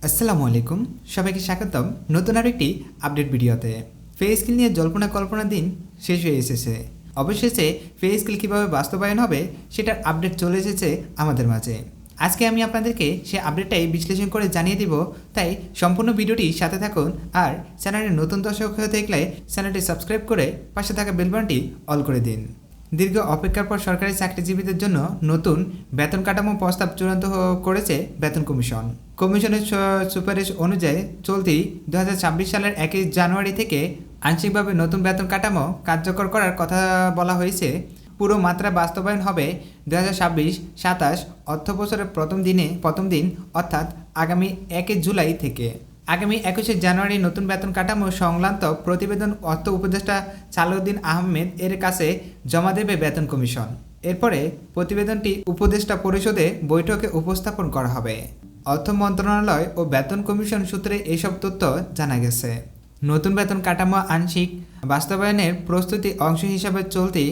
আসসালামু আলাইকুম, সবাইকে স্বাগতম নতুন আরেকটি আপডেট ভিডিওতে। পে স্কেল নিয়ে জল্পনা কল্পনার দিন শেষ হয়ে এসেছে। অবশেষে পে স্কেল কীভাবে বাস্তবায়ন হবে সেটার আপডেট চলে এসেছে আমাদের মাঝে। আজকে আমি আপনাদেরকে সেই আপডেটটাই বিশ্লেষণ করে জানিয়ে দিব, তাই সম্পূর্ণ ভিডিওটি সাথে থাকুন। আর চ্যানেলের নতুন দর্শক হয়ে থাকলে চ্যানেলটি সাবস্ক্রাইব করে পাশে থাকা বেল বাটনটি অল করে দিন। দীর্ঘ অপেক্ষার পর সরকারি চাকরিজীবীদের জন্য নতুন বেতন কাঠামো প্রস্তাব চূড়ান্ত করেছে বেতন কমিশন। কমিশনের সুপারিশ অনুযায়ী চলতি 2026 সালের 1 জানুয়ারি থেকে আংশিকভাবে নতুন বেতন কাঠামো কার্যকর করার কথা বলা হয়েছে। পুরো মাত্রা বাস্তবায়ন হবে 2026-27 অর্থবছরের প্রথম দিন অর্থাৎ আগামী 1 জুলাই থেকে। আগামী 21 জানুয়ারি নতুন বেতন কাঠামো সংক্রান্ত প্রতিবেদন অর্থ উপদেষ্টা সালাউদ্দিন আহমেদ এর কাছে জমা দেবে বেতন কমিশন। এরপরে প্রতিবেদনটি উপদেষ্টা পরিষদে বৈঠকে উপস্থাপন করা হবে। অর্থ মন্ত্রণালয় ও বেতন কমিশন সূত্রে এইসব তথ্য জানা গেছে। নতুন বেতন কাঠামো আংশিক বাস্তবায়নের প্রস্তুতি অংশ হিসাবে চলতি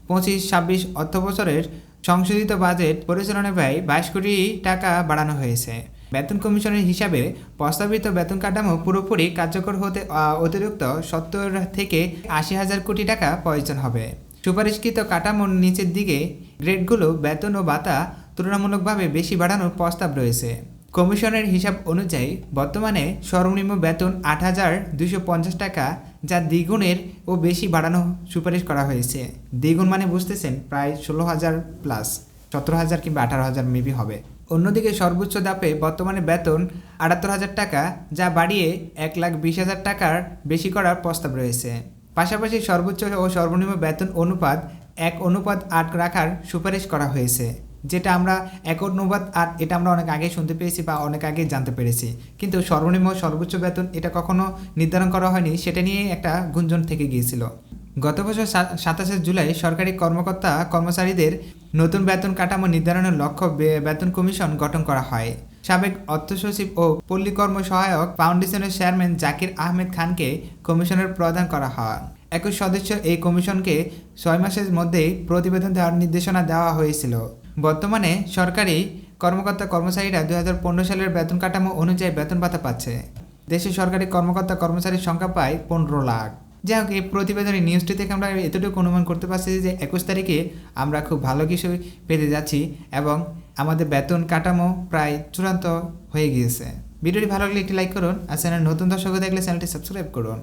25-26 অর্থবছরের সংশোধিত বাজেট পরিচালনা ব্যয় 22 কোটি টাকা বাড়ানো হয়েছে। বেতন কমিশনের হিসাবে প্রস্তাবিত বেতন কাঠামো পুরোপুরি কার্যকর হতে অতিরিক্ত 70 থেকে 80 হাজার কোটি টাকা প্রয়োজন হবে। সুপারিশকৃত কাঠামোর নিচের দিকে গ্রেডগুলো বেতন ও ভাতা তুলনামূলকভাবে বেশি বাড়ানোর প্রস্তাব রয়েছে। কমিশনের হিসাব অনুযায়ী বর্তমানে সর্বনিম্ন বেতন 8,250 টাকা, যা দ্বিগুণের ও বেশি বাড়ানো সুপারিশ করা হয়েছে। দ্বিগুণ মানে বুঝতেছেন, প্রায় 16,000 প্লাস 17,000 কিংবা 18,000 মেবি হবে। অন্যদিকে সর্বোচ্চ ধাপে বর্তমানে বেতন 78,000 টাকা, যা বাড়িয়ে 1,20,000 টাকার বেশি করার প্রস্তাব রয়েছে। পাশাপাশি সর্বোচ্চ ও সর্বনিম্ন বেতন অনুপাত 1:8 রাখার সুপারিশ করা হয়েছে, যেটা আমরা 1:8 এটা আমরা অনেক আগে শুনতে পেয়েছি বা অনেক আগে জানতে পেরেছি, কিন্তু সর্বনিম্ন সর্বোচ্চ বেতন এটা কখনো নির্ধারণ করা হয়নি, সেটা নিয়ে একটা গুঞ্জন থেকে গিয়েছিল। গত বছর 27 জুলাই সরকারি কর্মকর্তা কর্মচারীদের নতুন বেতন কাঠামো নির্ধারণের লক্ষ্য বেতন কমিশন গঠন করা হয়। সাবেক অর্থ সচিব ও পল্লী কর্ম সহায়ক ফাউন্ডেশনের চেয়ারম্যান জাকির আহমেদ খানকে কমিশনের প্রধান করা হয়। 21 সদস্য এই কমিশনকে 6 মাসের মধ্যেই প্রতিবেদন দেওয়ার নির্দেশনা দেওয়া হয়েছিল। বর্তমানে সরকারি কর্মকর্তা কর্মচারীরা 2015 সালের বেতন কাঠামো অনুযায়ী বেতন ভাতা পাচ্ছে। দেশে সরকারি কর্মকর্তা কর্মচারীর সংখ্যা প্রায় 15 লাখ। যাই হোক, এই প্রতিবেদনের নিউজটি থেকে আমরা এতটুকু অনুমান করতে পারছি যে 21 তারিখে আমরা খুব ভালো কিছু পেতে যাচ্ছি এবং আমাদের বেতন কাঠামো প্রায় চূড়ান্ত হয়ে গিয়েছে। ভিডিওটি ভালো লাগলে একটি লাইক করুন, আর চ্যানেল নতুন দর্শক দেখলে চ্যানেলটি সাবস্ক্রাইব করুন।